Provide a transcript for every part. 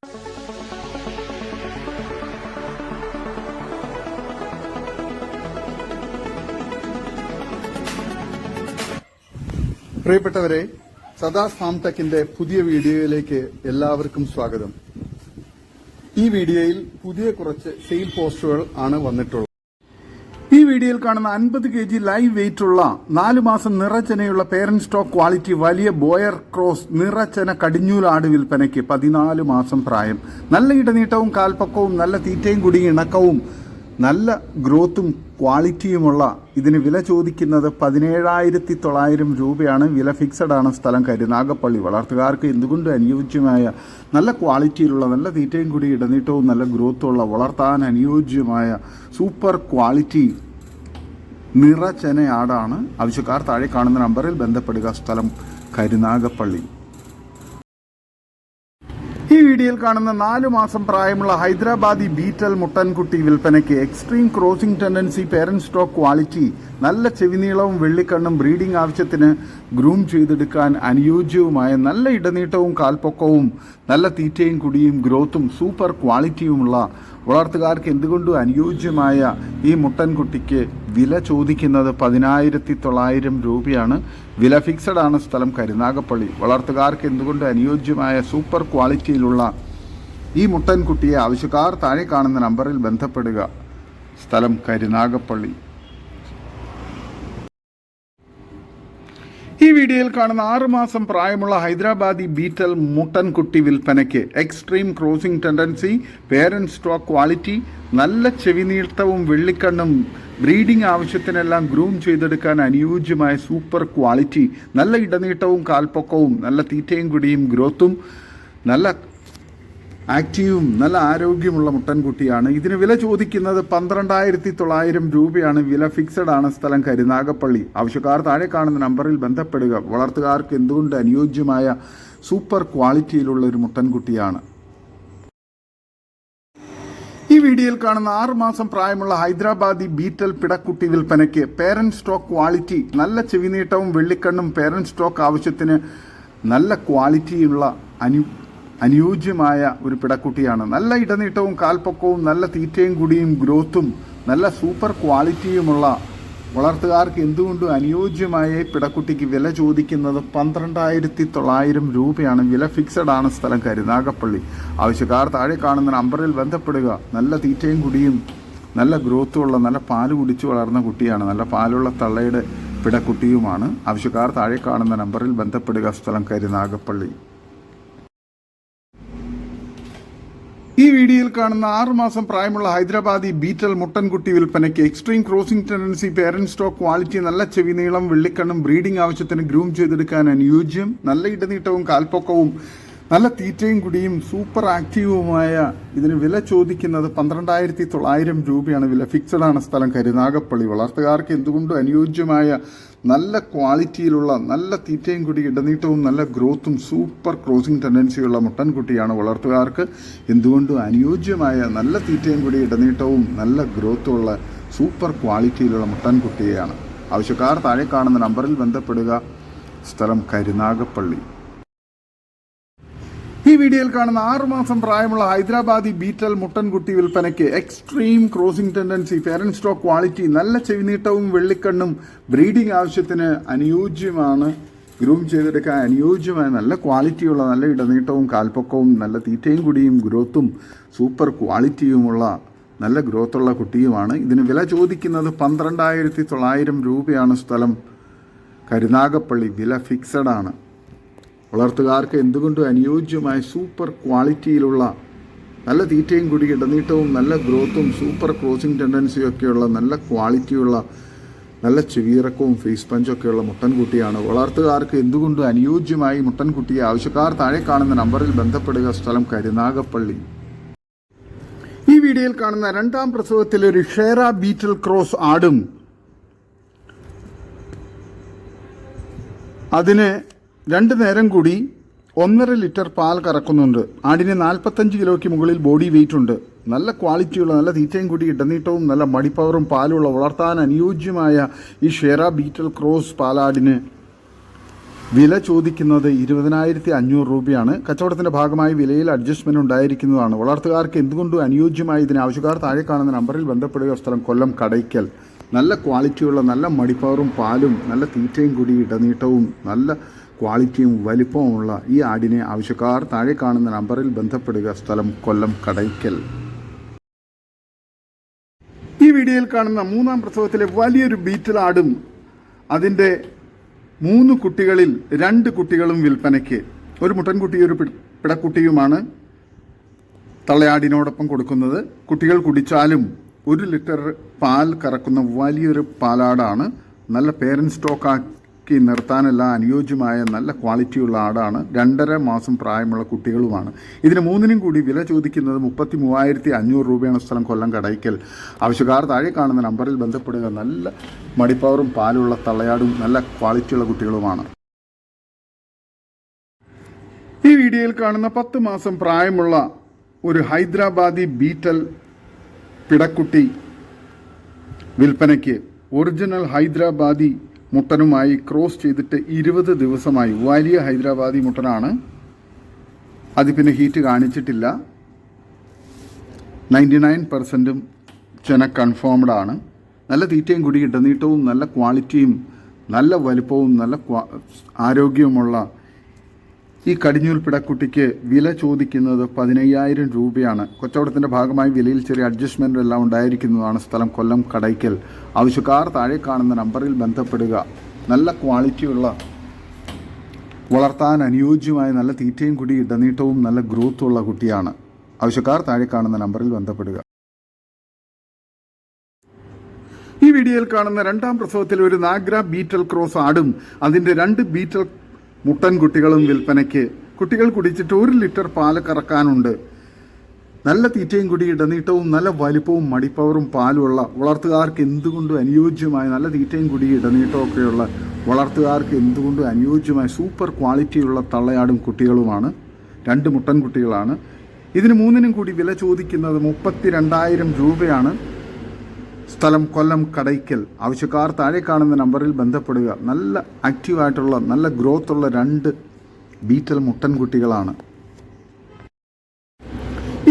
പ്രിയപ്പെട്ടവരെ, സദാസ് ഫാം ടെക്കിന്റെ പുതിയ വീഡിയോയിലേക്ക് എല്ലാവർക്കും സ്വാഗതം. ഈ വീഡിയോയിൽ പുതിയ കുറച്ച് സെയിൽ പോസ്റ്റുകൾ ആണ് വന്നിട്ടുള്ളത്. ഈ വീഡിയോയിൽ കാണുന്ന 50 kg ലൈവ് വെയിറ്റ് ഉള്ള 4 മാസം നിറച്ചനയുള്ള പേരന്റ് സ്റ്റോക്ക് ക്വാളിറ്റി വലിയ ബോയർ ക്രോസ് നിറച്ചന കടിഞ്ഞൂലാട് വിൽപ്പനയ്ക്ക്. 14 മാസം പ്രായം, നല്ല ഇടനീട്ടവും കാൽപ്പക്കവും നല്ല തീറ്റയും കുടിയും ഇണക്കവും നല്ല ഗ്രോത്തും ക്വാളിറ്റിയുമുള്ള ഇതിന് വില ചോദിക്കുന്നത് 17,900 രൂപയാണ്. വില ഫിക്സഡ് ആണ്. സ്ഥലം കരുനാഗപ്പള്ളി. വളർത്തുകാർക്ക് എന്തുകൊണ്ട് അനുയോജ്യമായ നല്ല ക്വാളിറ്റിയിലുള്ള നല്ല തീറ്റയും കൂടി ഇടനീട്ടവും നല്ല ഗ്രോത്തുള്ള വളർത്താൻ അനുയോജ്യമായ സൂപ്പർ ക്വാളിറ്റി നിറച്ചനയാടാണ്. ആവശ്യക്കാർ താഴെ കാണുന്ന നമ്പറിൽ ബന്ധപ്പെടുക. സ്ഥലം കരുനാഗപ്പള്ളി. ഈ വീഡിയോയിൽ കാണുന്ന 4 മാസം പ്രായമുള്ള ഹൈദരാബാദി ബീറ്റൽ മുട്ടൻകുട്ടി വിൽപ്പനയ്ക്ക്. Extreme crossing tendency, parent stock quality, നല്ല ചെവിനീളവും വെള്ളിക്കണ്ണും, ബ്രീഡിംഗ് ആവശ്യത്തിന് ഗ്രൂം ചെയ്തെടുക്കാൻ അനുയോജ്യവുമായ നല്ല ഇടനീട്ടവും കാൽപ്പൊക്കവും നല്ല തീറ്റയും കുടിയും ഗ്രോത്തും സൂപ്പർ ക്വാളിറ്റിയുമുള്ള വളർത്തുകാർക്ക് എന്തുകൊണ്ടും അനുയോജ്യമായ ഈ മുട്ടൻകുട്ടിക്ക് വില ചോദിക്കുന്നത് 19,900 രൂപയാണ്. വില ഫിക്സഡ് ആണ്. സ്ഥലം കരുനാഗപ്പള്ളി. വളർത്തുകാർക്ക് എന്തുകൊണ്ട് അനുയോജ്യമായ സൂപ്പർ ക്വാളിറ്റിയിലുള്ള ഈ മുട്ടൻകുട്ടിയെ ആവശ്യക്കാർ താഴെ കാണുന്ന നമ്പറിൽ ബന്ധപ്പെടുക. സ്ഥലം കരുനാഗപ്പള്ളി. ഈ വീഡിയോയിൽ കാണുന്ന 6 മാസം പ്രായമുള്ള ഹൈദരാബാദി ബീറ്റൽ മുട്ടൻകുട്ടി വിൽപ്പനയ്ക്ക്. Extreme crossing tendency, parent stock quality, നല്ല ചെവിനീട്ടവും വെള്ളിക്കണ്ണും, ബ്രീഡിംഗ് ആവശ്യത്തിനെല്ലാം ഗ്രൂം ചെയ്തെടുക്കാൻ അനുയോജ്യമായ സൂപ്പർ ക്വാളിറ്റി, നല്ല ഇടനീട്ടവും കാൽപ്പൊക്കവും നല്ല തീറ്റയും കുടിയും ഗ്രോത്തും നല്ല ആക്റ്റീവും നല്ല ആരോഗ്യമുള്ള മുട്ടൻകുട്ടിയാണ്. ഇതിന് വില ചോദിക്കുന്നത് 12,900 രൂപയാണ്. വില ഫിക്സഡ് ആണ്. സ്ഥലം കരുനാഗപ്പള്ളി. ആവശ്യക്കാർ താഴെ കാണുന്ന നമ്പറിൽ ബന്ധപ്പെടുക. വളർത്തുകാർക്ക് എന്തുകൊണ്ട് അനുയോജ്യമായ സൂപ്പർ ക്വാളിറ്റിയിലുള്ള ഒരു മുട്ടൻകുട്ടിയാണ്. ഈ വീഡിയോയിൽ കാണുന്ന 6 മാസം പ്രായമുള്ള ഹൈദരാബാദി ബീറ്റൽ പിടക്കുട്ടി വിൽപ്പനയ്ക്ക്. പേരന്റ് സ്റ്റോക്ക് ക്വാളിറ്റി, നല്ല ചെവിനീട്ടവും വെള്ളിക്കണ്ണും, പേരന്റ് സ്റ്റോക്ക് ആവശ്യത്തിന് നല്ല ക്വാളിറ്റിയുള്ള അനുയോജ്യമായ ഒരു പിടക്കുട്ടിയാണ്. നല്ല ഇടനീട്ടവും കാൽപ്പൊക്കവും നല്ല തീറ്റയും കുടിയും ഗ്രോത്തും നല്ല സൂപ്പർ ക്വാളിറ്റിയുമുള്ള വളർത്തുകാർക്ക് എന്തുകൊണ്ടും അനുയോജ്യമായ പിടക്കുട്ടിക്ക് വില ചോദിക്കുന്നത് 12,900 രൂപയാണ്. വില ഫിക്സഡ് ആണ്. സ്ഥലം കരുനാഗപ്പള്ളി. ആവശ്യക്കാർ താഴെ കാണുന്ന നമ്പറിൽ ബന്ധപ്പെടുക. നല്ല തീറ്റയും കുടിയും നല്ല ഗ്രോത്തുമുള്ള നല്ല പാല് കുടിച്ചു വളർന്ന കുട്ടിയാണ്. നല്ല പാലുള്ള തള്ളയുടെ പിടക്കുട്ടിയുമാണ്. ആവശ്യക്കാർ താഴെ കാണുന്ന നമ്പറിൽ ബന്ധപ്പെടുക. സ്ഥലം കരുനാഗപ്പള്ളി. ഈ വീഡിയോയിൽ കാണുന്ന 6 മാസം പ്രായമുള്ള ഹൈദരാബാദി ബീറ്റൽ മുട്ടൻകുട്ടി വിൽപ്പനയ്ക്ക്. Extreme crossing tendency, parent stock quality, നല്ല ചെവിനീളം വെള്ളിക്കണ്ണും, ബ്രീഡിംഗ് ആവശ്യത്തിന് ഗ്രൂം ചെയ്തെടുക്കാൻ അനുയോജ്യം, നല്ല ഇടനീട്ടവും കാൽപ്പൊക്കവും നല്ല തീറ്റയും കുടിയും സൂപ്പർ ആക്റ്റീവുമായ ഇതിന് വില ചോദിക്കുന്നത് 12,900 രൂപയാണ്. വില ഫിക്സഡ് ആണ്. സ്ഥലം കരുനാഗപ്പള്ളി. വളർത്തുകാർക്ക് എന്തുകൊണ്ടും അനുയോജ്യമായ നല്ല ക്വാളിറ്റിയിലുള്ള നല്ല തീറ്റയും കുടി ഇടനീട്ടവും നല്ല ഗ്രോത്തും സൂപ്പർ ക്രോസിംഗ് ടെൻഡൻസിയുള്ള മുട്ടൻകുട്ടിയാണ്. വളർത്തുകാർക്ക് എന്തുകൊണ്ടും അനുയോജ്യമായ നല്ല തീറ്റയും കുടി ഇടനീട്ടവും നല്ല ഗ്രോത്തുമുള്ള സൂപ്പർ ക്വാളിറ്റിയിലുള്ള മുട്ടൻകുട്ടിയെയാണ്. ആവശ്യക്കാർ താഴെ കാണുന്ന നമ്പറിൽ ബന്ധപ്പെടുക. സ്ഥലം കരുനാഗപ്പള്ളി. ഈ വീഡിയോയിൽ കാണുന്ന 6 മാസം പ്രായമുള്ള ഹൈദരാബാദി ബീറ്റൽ മുട്ടൻകുട്ടി വിൽപ്പനയ്ക്ക്. Extreme crossing tendency, parent stock quality, നല്ല ചെവിനീട്ടവും വെള്ളിക്കണ്ണും, ബ്രീഡിംഗ് ആവശ്യത്തിന് അനുയോജ്യമാണ്, ഗ്രൂം ചെയ്തെടുക്കാൻ അനുയോജ്യമായ നല്ല ക്വാളിറ്റിയുള്ള നല്ല ഇടനീട്ടവും കാൽപ്പൊക്കവും നല്ല തീറ്റയും കുടിയും ഗ്രോത്തും സൂപ്പർ ക്വാളിറ്റിയുമുള്ള നല്ല ഗ്രോത്തുള്ള കുട്ടിയുമാണ്. ഇതിന് വില ചോദിക്കുന്നത് 12,900 രൂപയാണ്. സ്ഥലം കരുനാഗപ്പള്ളി. വില ഫിക്സഡ് ആണ്. വളർത്തുകാർക്ക് എന്തുകൊണ്ടും അനുയോജ്യമായ സൂപ്പർ ക്വാളിറ്റിയിലുള്ള നല്ല തീറ്റയും കുടി ഇടനീട്ടവും നല്ല ഗ്രോത്തും സൂപ്പർ ക്രോസിംഗ് ടെൻഡൻസിയും ഒക്കെയുള്ള നല്ല ക്വാളിറ്റിയുള്ള നല്ല ചെവിയിറക്കവും ഫേസ് പഞ്ചൊക്കെയുള്ള മുട്ടൻകുട്ടിയാണ്. വളർത്തുകാർക്ക് എന്തുകൊണ്ടും അനുയോജ്യമായി മുട്ടൻകുട്ടിയെ ആവശ്യക്കാർ താഴെ കാണുന്ന നമ്പറിൽ ബന്ധപ്പെടുക. സ്ഥലം കരുനാഗപ്പള്ളി. ഈ വീഡിയോയിൽ കാണുന്ന 2ാം പ്രസവത്തിലെ ഒരു ഷേറ ബീറ്റൽ ക്രോസ് ആടും അതിന് 2 നേരം കൂടി 1.5 ലിറ്റർ പാൽ കറക്കുന്നുണ്ട്. ആടിന് 45 കിലോയ്ക്ക് മുകളിൽ ബോഡി വെയിറ്റ് ഉണ്ട്. നല്ല ക്വാളിറ്റിയുള്ള നല്ല തീറ്റയും കൂടി ഇടനീട്ടവും നല്ല മടിപ്പവറും പാലുള്ള വളർത്താൻ അനുയോജ്യമായ ഈ ഷേറ ബീറ്റൽ ക്രോസ് പാലാടിന് വില ചോദിക്കുന്നത് 20,500 രൂപയാണ്. കച്ചവടത്തിൻ്റെ ഭാഗമായി വിലയിൽ അഡ്ജസ്റ്റ്മെൻറ്റ് ഉണ്ടായിരിക്കുന്നതാണ്. വളർത്തുകാർക്ക് എന്തുകൊണ്ടും അനുയോജ്യമായി ഇതിന് ആവശ്യക്കാർ താഴെ കാണുന്ന നമ്പറിൽ ബന്ധപ്പെടുക. സ്ഥലം കൊല്ലം കടയ്ക്കൽ. നല്ല ക്വാളിറ്റിയുള്ള നല്ല മടിപ്പവറും പാലും നല്ല തീറ്റയും കൂടി ഇടനീട്ടവും നല്ല ക്വാളിറ്റിയും വലിപ്പവുമുള്ള ഈ ആടിനെ ആവശ്യക്കാർ താഴെ കാണുന്ന നമ്പറിൽ ബന്ധപ്പെടുക. സ്ഥലം കൊല്ലം കടയ്ക്കൽ. ഈ വീഡിയോയിൽ കാണുന്ന 3-ാം പ്രസവത്തിലെ വലിയൊരു ബീറ്റൽ ആടും അതിൻ്റെ 3 കുട്ടികളിൽ 2 കുട്ടികളും വിൽപ്പനയ്ക്ക്. ഒരു മുട്ടൻകുട്ടിയും ഒരു പിടക്കുട്ടിയുമാണ് തള്ളയാടിനോടൊപ്പം കൊടുക്കുന്നത്. കുട്ടികൾ കുടിച്ചാലും 1 ലിറ്റർ പാൽ കറക്കുന്ന വലിയൊരു പാലാടാണ്. നല്ല പേരൻറ് സ്റ്റോക്കാക്കി നിർത്താനെല്ലാം അനുയോജ്യമായ നല്ല ക്വാളിറ്റിയുള്ള ആടാണ്. 2.5 മാസം പ്രായമുള്ള കുട്ടികളുമാണ്. ഇതിന് 3-നും കൂടി വില ചോദിക്കുന്നത് 33,500 രൂപയാണ്. സ്ഥലം കൊല്ലം കടയ്ക്കൽ. ആവശ്യക്കാർ താഴെ കാണുന്ന നമ്പറിൽ ബന്ധപ്പെടുക. നല്ല മടിപ്പവറും പാലുള്ള തള്ളയാടും നല്ല ക്വാളിറ്റിയുള്ള കുട്ടികളുമാണ്. ഈ വീഡിയോയിൽ കാണുന്ന 10 മാസം പ്രായമുള്ള ഒരു ഹൈദരാബാദി ബീറ്റൽ പിടക്കുട്ടി വിൽപ്പനയ്ക്ക്. ഒറിജിനൽ ഹൈദരാബാദി മുട്ടനുമായി ക്രോസ് ചെയ്തിട്ട് 20 ദിവസമായി. വലിയ ഹൈദരാബാദി മുട്ടനാണ്. അത് പിന്നെ ഹീറ്റ് കാണിച്ചിട്ടില്ല. 99% ചെന കൺഫേംഡ് ആണ്. നല്ല തീറ്റയും കൂടി ഇടനീട്ടവും നല്ല ക്വാളിറ്റിയും നല്ല വലുപ്പവും നല്ല ആരോഗ്യവുമുള്ള ഈ കടിഞ്ഞൂൽ പിടക്കുട്ടിക്ക് വില ചോദിക്കുന്നത് 15,000 രൂപയാണ്. കച്ചവടത്തിൻ്റെ ഭാഗമായി വിലയിൽ ചെറിയ അഡ്ജസ്റ്റ്മെൻ്റ് എല്ലാം ഉണ്ടായിരിക്കുന്നതാണ്. സ്ഥലം കൊല്ലം കടയ്ക്കൽ. ആവശ്യക്കാർ താഴെ കാണുന്ന നമ്പറിൽ ബന്ധപ്പെടുക. നല്ല ക്വാളിറ്റിയുള്ള വളർത്താൻ അനുയോജ്യമായ നല്ല തീറ്റയും കൂടി ഇടനീട്ടവും നല്ല ഗ്രോത്തുള്ള കുട്ടിയാണ്. ആവശ്യക്കാർ താഴെ കാണുന്ന നമ്പറിൽ ബന്ധപ്പെടുക. ഈ വീഡിയോയിൽ കാണുന്ന 2-ാം പ്രസവത്തിൽ ഒരു നാഗ്ര ബീറ്റൽ ക്രോസ് ആടും അതിൻ്റെ 2 ബീറ്റൽ മുട്ടൻ കുട്ടികളും വിൽപ്പനയ്ക്ക്. കുട്ടികൾ കുടിച്ചിട്ട് 1 ലിറ്റർ പാല് കറക്കാനുണ്ട്. നല്ല തീറ്റയും കൂടി ഇടനീട്ടവും നല്ല വലിപ്പവും മടിപ്പവറും പാലുമുള്ള വളർത്തുകാർക്ക് എന്തുകൊണ്ടും അനുയോജ്യമായ നല്ല തീറ്റയും കൂടി ഇടനീട്ടമൊക്കെയുള്ള വളർത്തുകാർക്ക് എന്തുകൊണ്ടും അനുയോജ്യമായ സൂപ്പർ ക്വാളിറ്റിയുള്ള തള്ളയാടും കുട്ടികളുമാണ്. 2 മുട്ടൻ കുട്ടികളാണ്. ഇതിന് 3-നും കൂടി വില ചോദിക്കുന്നത് 32,000 രൂപയാണ്. സ്ഥലം കൊല്ലം കടയ്ക്കൽ. ആവശ്യക്കാർ താഴെ കാണുന്ന നമ്പറിൽ ബന്ധപ്പെടുക. നല്ല ആക്റ്റീവായിട്ടുള്ള നല്ല ഗ്രോത്തുള്ള 2 ബീറ്റൽ മുട്ടൻകുട്ടികളാണ്.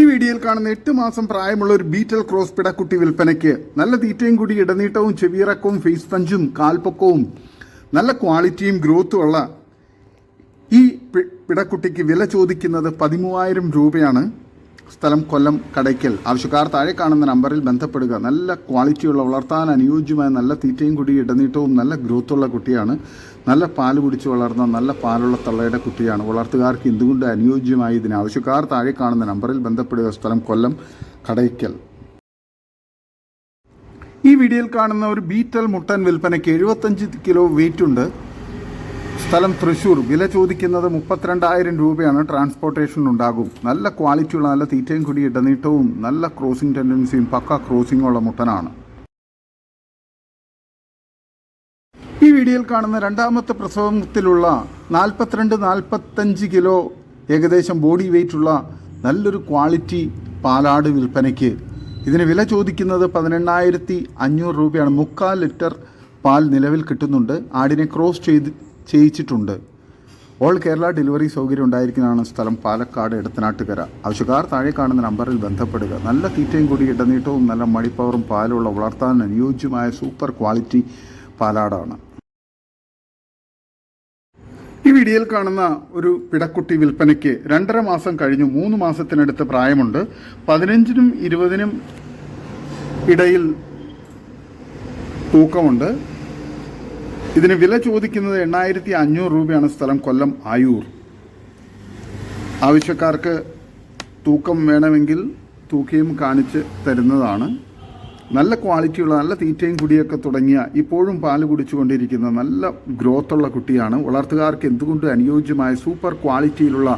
ഈ വീഡിയോയിൽ കാണുന്ന 8 മാസം പ്രായമുള്ള ഒരു ബീറ്റൽ ക്രോസ് പിടക്കുട്ടി വിൽപ്പനയ്ക്ക്. നല്ല തീറ്റയും കൂടി ഇടനീട്ടവും ചെവിയിറക്കവും ഫേസ് പഞ്ചും കാൽപ്പൊക്കവും നല്ല ക്വാളിറ്റിയും ഗ്രോത്തുമുള്ള ഈ പിടക്കുട്ടിക്ക് വില ചോദിക്കുന്നത് 13,000 രൂപയാണ്. സ്ഥലം കൊല്ലം കടയ്ക്കൽ. ആവശ്യക്കാർ താഴെ കാണുന്ന നമ്പറിൽ ബന്ധപ്പെടുക. നല്ല ക്വാളിറ്റിയുള്ള വളർത്താൻ അനുയോജ്യമായ നല്ല തീറ്റയും കൂടി ഇടനീട്ടവും നല്ല ഗ്രോത്തുള്ള കുട്ടിയാണ്. നല്ല പാല് കുടിച്ച് വളർന്ന നല്ല പാലുള്ള തള്ളയുടെ കുട്ടിയാണ്. വളർത്തുകാർക്ക് എന്തുകൊണ്ട് അനുയോജ്യമായി ഇതിന് ആവശ്യക്കാർ താഴെ കാണുന്ന നമ്പറിൽ ബന്ധപ്പെടുക. സ്ഥലം കൊല്ലം കടയ്ക്കൽ. ഈ വീഡിയോയിൽ കാണുന്ന ഒരു ബീറ്റൽ മുട്ടൻ വിൽപ്പനയ്ക്ക്. 75 കിലോ വെയിറ്റ് ഉണ്ട്. സ്ഥലം തൃശ്ശൂർ. വില ചോദിക്കുന്നത് 32,000 രൂപയാണ്. ട്രാൻസ്പോർട്ടേഷൻ ഉണ്ടാകും. നല്ല ക്വാളിറ്റിയുള്ള നല്ല തീറ്റയും കൂടി ഇടനീട്ടവും നല്ല ക്രോസിംഗ് ടെൻഡൻസിയും പക്ക ക്രോസിംഗുള്ള മുട്ടനാണ്. ഈ വീഡിയോയിൽ കാണുന്ന 2-ാമത്തെ പ്രസവത്തിലുള്ള 42-45 കിലോ ഏകദേശം ബോഡി വെയിറ്റ് ഉള്ള നല്ലൊരു ക്വാളിറ്റി പാലാട് വിൽപ്പനയ്ക്ക്. ഇതിന് വില ചോദിക്കുന്നത് 18,500 രൂപയാണ്. 3/4 ലിറ്റർ പാൽ നിലവിൽ കിട്ടുന്നുണ്ട്. ആടിനെ ക്രോസ് ചെയ്യിച്ചിട്ടുണ്ട്. ഓൾ കേരള ഡെലിവറി സൗകര്യം ഉണ്ടായിരിക്കുന്നതാണ്. സ്ഥലം പാലക്കാട് എടത്തനാട്ടുകര. ആവശ്യക്കാർ താഴെ കാണുന്ന നമ്പറിൽ ബന്ധപ്പെടുക. നല്ല തീറ്റയും കൂടി ഇടനീട്ടവും നല്ല മടിപ്പവറും പാലുള്ള വളർത്താൻ അനുയോജ്യമായ സൂപ്പർ ക്വാളിറ്റി പാലാടാണ്. ഈ വീഡിയോയിൽ കാണുന്ന ഒരു പിടക്കുട്ടി വിൽപ്പനയ്ക്ക്. 2.5 മാസം കഴിഞ്ഞു. 3 മാസത്തിനടുത്ത് പ്രായമുണ്ട്. 15-നും 20-നും ഇടയിൽ തൂക്കമുണ്ട്. ഇതിന് വില ചോദിക്കുന്നത് 8,500 രൂപയാണ്. സ്ഥലം കൊല്ലം ആയൂർ. ആവശ്യക്കാർക്ക് തൂക്കം വേണമെങ്കിൽ തൂക്കിയും കാണിച്ച് തരുന്നതാണ്. നല്ല ക്വാളിറ്റിയുള്ള നല്ല തീറ്റയും കുടിയൊക്കെ തുടങ്ങിയ ഇപ്പോഴും പാല് കുടിച്ചുകൊണ്ടിരിക്കുന്ന നല്ല ഗ്രോത്തുള്ള കുട്ടിയാണ്. വളർത്തുകാർക്ക് എന്തുകൊണ്ട് അനുയോജ്യമായ സൂപ്പർ ക്വാളിറ്റിയിലുള്ള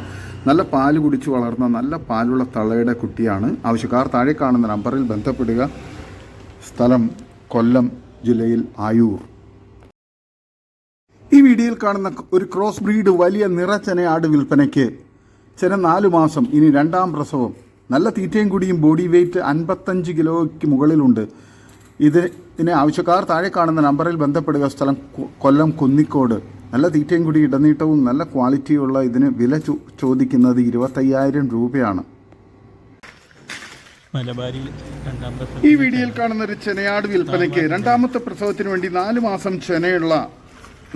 നല്ല പാല് കുടിച്ച് വളർന്ന നല്ല പാലുള്ള തള്ളയുടെ കുട്ടിയാണ്. ആവശ്യക്കാർ താഴെ കാണുന്ന നമ്പറിൽ ബന്ധപ്പെടുക. സ്ഥലം കൊല്ലം ജില്ലയിൽ ആയൂർ. ഈ വീഡിയോയിൽ കാണുന്ന ഒരു ക്രോസ് ബ്രീഡ് വലിയ നിറച്ചെന ആട് വിൽപ്പനയ്ക്ക്. ചെന 4 മാസം. ഇനി 2-ാം പ്രസവം. നല്ല തീറ്റയും കൂടിയും ബോഡി വെയ്റ്റ് 55 കിലോയ്ക്ക് മുകളിലുണ്ട്. ഇതിനെ ആവശ്യക്കാർ താഴെ കാണുന്ന നമ്പറിൽ ബന്ധപ്പെടുക. സ്ഥലം കൊല്ലം കുന്നിക്കോട്. നല്ല തീറ്റയും കൂടി ഇടനീട്ടവും നല്ല ക്വാളിറ്റിയുള്ള ഇതിന് വില ചോദിക്കുന്നത് 25,000 രൂപയാണ്. ഈ വീഡിയോയിൽ കാണുന്ന ഒരു ചെനയാട് വിൽപ്പനയ്ക്ക് രണ്ടാമത്തെ പ്രസവത്തിന് വേണ്ടി 4 മാസം ചെനയുള്ള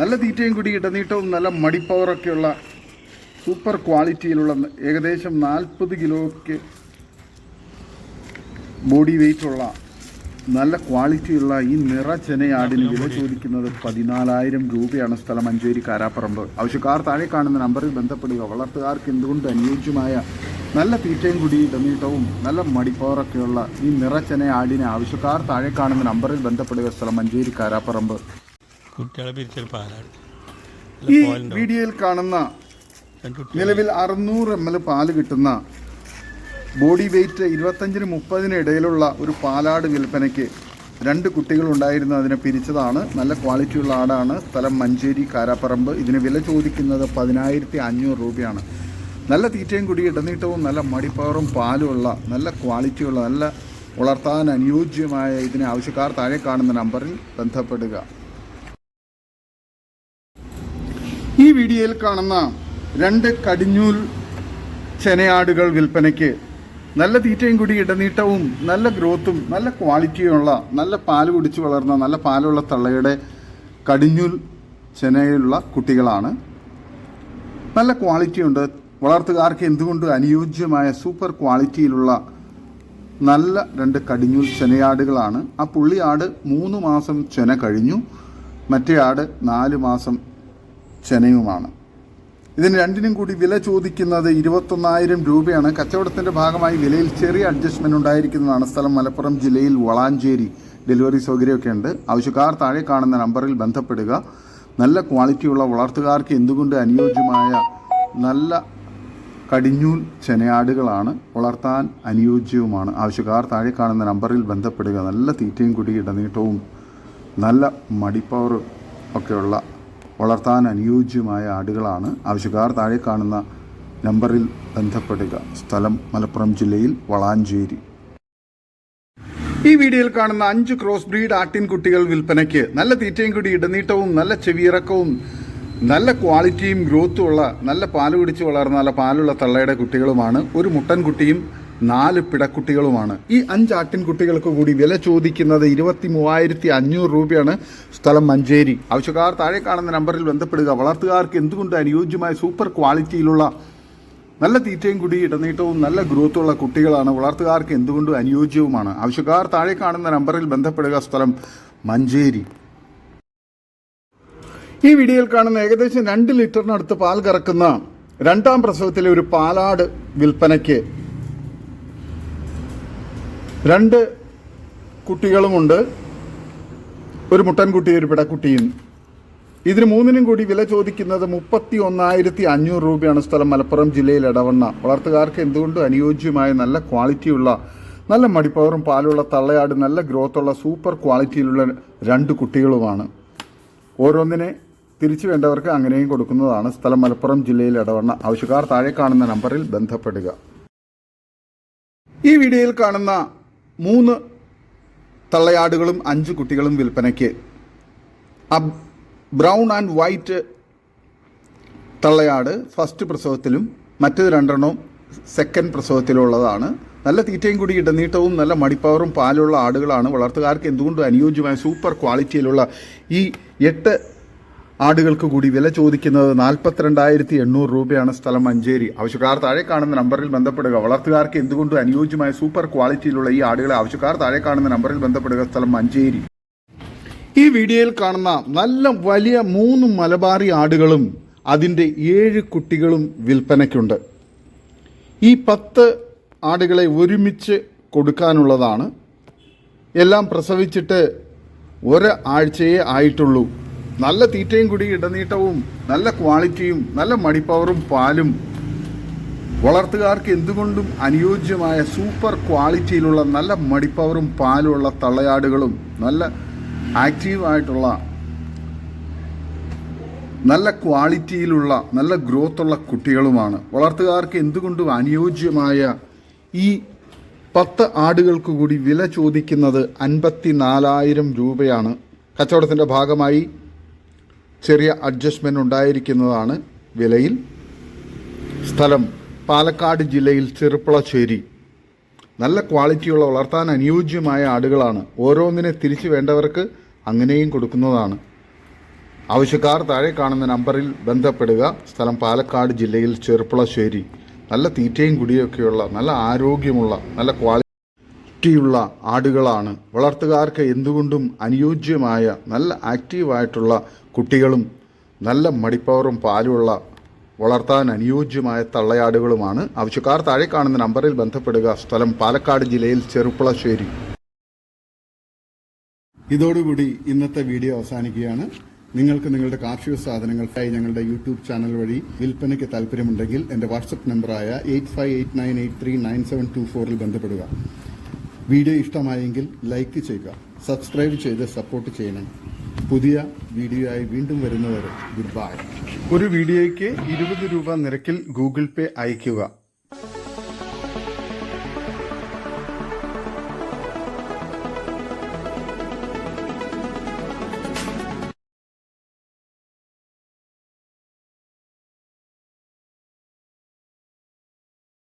നല്ല തീറ്റയും കൂടി ഇടനീട്ടവും നല്ല മടിപ്പവറൊക്കെയുള്ള സൂപ്പർ ക്വാളിറ്റിയിലുള്ള ഏകദേശം 40 കിലോയ്ക്ക് ബോഡി വെയ്റ്റുള്ള നല്ല ക്വാളിറ്റിയുള്ള ഈ ചെനയാടിന് വില ചോദിക്കുന്നത് 14,000 രൂപയാണ്. സ്ഥലം മഞ്ചേരി കാരാപ്പറമ്പ്. ആവശ്യക്കാർ താഴെ കാണുന്ന നമ്പറിൽ ബന്ധപ്പെടുക. വളർത്തുകാർക്ക് എന്തുകൊണ്ട് അനുയോജ്യമായ നല്ല തീറ്റയും കൂടി ഇടനീട്ടവും നല്ല മടിപ്പവറൊക്കെയുള്ള ഈ ചെനയാടിന് ആവശ്യക്കാർ താഴെ കാണുന്ന നമ്പറിൽ ബന്ധപ്പെടുക. സ്ഥലം മഞ്ചേരി കാരാപ്പറമ്പ്. ഈ വീഡിയോയിൽ കാണുന്ന നിലവിൽ 600 ml പാല് കിട്ടുന്ന ബോഡി വെയ്റ്റ് 25-30 ഇടയിലുള്ള ഒരു പാലാട് വിൽപ്പനയ്ക്ക് 2 കുട്ടികളുണ്ടായിരുന്നു. അതിനെ പിരിച്ചതാണ്. നല്ല ക്വാളിറ്റിയുള്ള ആടാണ്. സ്ഥലം മഞ്ചേരി കാരാപ്പറമ്പ്. ഇതിന് വില ചോദിക്കുന്നത് 10,500 രൂപയാണ്. നല്ല തീറ്റയും കൂടി ഇടനീട്ടവും നല്ല മടിപ്പവറും പാലുമുള്ള നല്ല ക്വാളിറ്റിയുള്ള നല്ല വളർത്താൻ അനുയോജ്യമായ ഇതിന് ആവശ്യക്കാർ താഴെ കാണുന്ന നമ്പറിൽ ബന്ധപ്പെടുക. ഈ വീഡിയോയിൽ കാണുന്ന 2 കടിഞ്ഞൂൽ ചെനയാടുകൾ വിൽപ്പനയ്ക്ക് നല്ല തീറ്റയും കൂടി ഇടനീട്ടവും നല്ല ഗ്രോത്തും നല്ല ക്വാളിറ്റിയുള്ള നല്ല പാല് കുടിച്ച് വളർന്ന നല്ല പാലുള്ള തള്ളയുടെ കടിഞ്ഞൂൽ ചെനയുള്ള കുട്ടികളാണ്. നല്ല ക്വാളിറ്റിയുണ്ട്. വളർത്തുകാർക്ക് എന്തുകൊണ്ട് അനുയോജ്യമായ സൂപ്പർ ക്വാളിറ്റിയിലുള്ള നല്ല 2 കടിഞ്ഞൂൽ ചെനയാടുകളാണ്. ആ പുള്ളി ആട് 3 മാസം ചെന കഴിഞ്ഞു. മറ്റേ ആട് 4 മാസം ചെനയുമാണ്. ഇതിന് രണ്ടിനും കൂടി വില ചോദിക്കുന്നത് 21,000 രൂപയാണ്. കച്ചവടത്തിൻ്റെ ഭാഗമായി വിലയിൽ ചെറിയ അഡ്ജസ്റ്റ്മെൻറ്റ് ഉണ്ടായിരിക്കുന്നതാണ്. സ്ഥലം മലപ്പുറം ജില്ലയിൽ വളാഞ്ചേരി. ഡെലിവറി സൗകര്യമൊക്കെ ഉണ്ട്. ആവശ്യക്കാർ താഴെ കാണുന്ന നമ്പറിൽ ബന്ധപ്പെടുക. നല്ല ക്വാളിറ്റിയുള്ള വളർത്തുകാർക്ക് എന്തുകൊണ്ട് അനുയോജ്യമായ നല്ല കടിഞ്ഞൂൽ ചെനയാടുകളാണ്. വളർത്താൻ അനുയോജ്യവുമാണ്. ആവശ്യക്കാർ താഴെ കാണുന്ന നമ്പറിൽ ബന്ധപ്പെടുക. നല്ല തീറ്റയും കൂടി ഇടനീട്ടവും നല്ല മടിപ്പവർ ഒക്കെയുള്ള വളർത്താൻ അനുയോജ്യമായ ആടുകളാണ്. ആവശ്യക്കാർ താഴെ കാണുന്ന നമ്പറിൽ ബന്ധപ്പെടുക. സ്ഥലം മലപ്പുറം ജില്ലയിൽ വളാഞ്ചേരി. ഈ വീഡിയോയിൽ കാണുന്ന 5 ക്രോസ് ബ്രീഡ് ആട്ടിൻകുട്ടികൾ വിൽപ്പനയ്ക്ക് നല്ല തീറ്റയും കൂടി ഇടനീട്ടവും നല്ല ചെവിയിറക്കവും നല്ല ക്വാളിറ്റിയും ഗ്രോത്തും ഉള്ള നല്ല പാല് കുടിച്ച് വളർന്ന നല്ല പാലുള്ള തള്ളയുടെ കുട്ടികളുമാണ്. ഒരു മുട്ടൻകുട്ടിയും 4 പിടക്കുട്ടികളുമാണ്. ഈ 5 ആട്ടിൻകുട്ടികൾക്ക് കൂടി വില ചോദിക്കുന്നത് 23,500 രൂപയാണ്. സ്ഥലം മഞ്ചേരി. ആവശ്യക്കാർ താഴെ കാണുന്ന നമ്പറിൽ ബന്ധപ്പെടുക. വളർത്തുകാർക്ക് എന്തുകൊണ്ട് അനുയോജ്യമായ സൂപ്പർ ക്വാളിറ്റിയിലുള്ള നല്ല തീറ്റയും കൂടി ഇടനീട്ടവും നല്ല ഗ്രോത്തുള്ള കുട്ടികളാണ്. വളർത്തുകാർക്ക് എന്തുകൊണ്ട് അനുയോജ്യവുമാണ്. ആവശ്യക്കാർ താഴെ കാണുന്ന നമ്പറിൽ ബന്ധപ്പെടുക. സ്ഥലം മഞ്ചേരി. ഈ വീഡിയോയിൽ കാണുന്ന ഏകദേശം 2 ലിറ്ററിനടുത്ത് പാൽ കറക്കുന്ന 2ാം പ്രസവത്തിലെ ഒരു പാലാട് വിൽപ്പനയ്ക്ക് 2 കുട്ടികളുമുണ്ട്. ഒരു മുട്ടൻകുട്ടി ഒരു പിടക്കുട്ടിയും. ഇതിന് 3നും കൂടി വില ചോദിക്കുന്നത് 31,500 രൂപയാണ്. സ്ഥലം മലപ്പുറം ജില്ലയിൽ എടവണ്ണ. വളർത്തുകാർക്ക് എന്തുകൊണ്ട് അനുയോജ്യമായ നല്ല ക്വാളിറ്റിയുള്ള നല്ല മടിപ്പവറും പാലുള്ള തള്ളയാട് നല്ല ഗ്രോത്തുള്ള സൂപ്പർ ക്വാളിറ്റിയിലുള്ള 2 കുട്ടികളുമാണ്. ഓരോന്നിനെ തിരിച്ചു വേണ്ടവർക്ക് അങ്ങനെയും കൊടുക്കുന്നതാണ്. സ്ഥലം മലപ്പുറം ജില്ലയിൽ എടവണ്ണ. ആവശ്യക്കാർ താഴെ കാണുന്ന നമ്പറിൽ ബന്ധപ്പെടുക. ഈ വീഡിയോയിൽ കാണുന്ന 3 തള്ളയാടുകളും 5 കുട്ടികളും വിൽപ്പനയ്ക്ക്. ബ്രൗൺ ആൻഡ് വൈറ്റ് തള്ളയാട് ഫസ്റ്റ് പ്രസവത്തിലും മറ്റേത് 2 സെക്കൻഡ് പ്രസവത്തിലുള്ളതാണ്. നല്ല തീറ്റയും കൂടി ഇടനീട്ടവും നല്ല മടിപ്പവറും പാലുള്ള ആടുകളാണ്. വളർത്തുകാർക്ക് എന്തുകൊണ്ട് അനുയോജ്യമായ സൂപ്പർ ക്വാളിറ്റിയിലുള്ള ഈ 8 ആടുകൾക്ക് കൂടി വില ചോദിക്കുന്നത് 42,800 രൂപയാണ്. സ്ഥലം മഞ്ചേരി. ആവശ്യക്കാർ താഴെ കാണുന്ന നമ്പറിൽ ബന്ധപ്പെടുക. വളർത്തുകാർക്ക് എന്തുകൊണ്ട് അനുയോജ്യമായ സൂപ്പർ ക്വാളിറ്റിയിലുള്ള ഈ ആടുകളെ ആവശ്യക്കാർ താഴെ കാണുന്ന നമ്പറിൽ ബന്ധപ്പെടുക. സ്ഥലം മഞ്ചേരി. ഈ വീഡിയോയിൽ കാണുന്ന നല്ല വലിയ 3 മലബാറി ആടുകളും അതിൻ്റെ 7 കുട്ടികളും വിൽപ്പനയ്ക്കുണ്ട്. ഈ 10 ആടുകളെ ഒരുമിച്ച് കൊടുക്കാനുള്ളതാണ്. എല്ലാം പ്രസവിച്ചിട്ട് ഒരാഴ്ചയേ ആയിട്ടുള്ളൂ. നല്ല തീറ്റയും കൂടി ഇടനീട്ടവും നല്ല ക്വാളിറ്റിയും നല്ല മടിപ്പവറും പാലും വളർത്തുകാർക്ക് എന്തുകൊണ്ടും അനുയോജ്യമായ സൂപ്പർ ക്വാളിറ്റിയിലുള്ള നല്ല മടിപ്പവറും പാലുമുള്ള തള്ളയാടുകളും നല്ല ആക്റ്റീവായിട്ടുള്ള നല്ല ക്വാളിറ്റിയിലുള്ള നല്ല ഗ്രോത്തുള്ള കുട്ടികളുമാണ്. വളർത്തുകാർക്ക് എന്തുകൊണ്ടും അനുയോജ്യമായ ഈ 10 ആടുകൾക്ക് കൂടി വില ചോദിക്കുന്നത് 54,000 രൂപയാണ്. കച്ചവടത്തിൻ്റെ ഭാഗമായി ചെറിയ അഡ്ജസ്റ്റ്മെൻറ്റ് ഉണ്ടായിരിക്കുന്നതാണ് വിലയിൽ. സ്ഥലം പാലക്കാട് ജില്ലയിൽ ചെറുപ്പുളശ്ശേരി. നല്ല ക്വാളിറ്റിയുള്ള വളർത്താൻ അനുയോജ്യമായ ആടുകളാണ്. ഓരോന്നിനെ തിരിച്ചു വേണ്ടവർക്ക് അങ്ങനെയും കൊടുക്കുന്നതാണ്. ആവശ്യക്കാർ താഴെ കാണുന്ന നമ്പറിൽ ബന്ധപ്പെടുക. സ്ഥലം പാലക്കാട് ജില്ലയിൽ ചെറുപ്പുളശ്ശേരി. നല്ല തീറ്റയും കുടിയൊക്കെയുള്ള നല്ല ആരോഗ്യമുള്ള നല്ല ക്വാളിറ്റിയുള്ള ആടുകളാണ്. വളർത്തുകാർക്ക് എന്തുകൊണ്ടും അനുയോജ്യമായ നല്ല ആക്റ്റീവായിട്ടുള്ള കുട്ടികളും നല്ല മടിപ്പവറും പാലുമുള്ള വളർത്താൻ അനുയോജ്യമായ തള്ളയാടുകളുമാണ്. ആവശ്യക്കാർ താഴെ കാണുന്ന നമ്പറിൽ ബന്ധപ്പെടുക. സ്ഥലം പാലക്കാട് ജില്ലയിൽ ചെറുപ്പുളശ്ശേരി. ഇതോടുകൂടി ഇന്നത്തെ വീഡിയോ അവസാനിക്കുകയാണ്. നിങ്ങൾക്ക് നിങ്ങളുടെ കാർഷിക സാധനങ്ങൾക്കായി ഞങ്ങളുടെ യൂട്യൂബ് ചാനൽ വഴി വിൽപ്പനയ്ക്ക് താല്പര്യമുണ്ടെങ്കിൽ എൻ്റെ വാട്സപ്പ് നമ്പറായ 8589839724 ബന്ധപ്പെടുക. വീഡിയോ ഇഷ്ടമായെങ്കിൽ ലൈക്ക് ചെയ്യുക, സബ്സ്ക്രൈബ് ചെയ്ത് സപ്പോർട്ട് ചെയ്യണം. പുതിയ വീഡിയോയായി വീണ്ടും വരുന്നവരെ ഗുഡ് ബൈ. ഒരു വീഡിയോയ്ക്ക് 20 രൂപ നിരക്കിൽ ഗൂഗിൾ പേ അയയ്ക്കുക.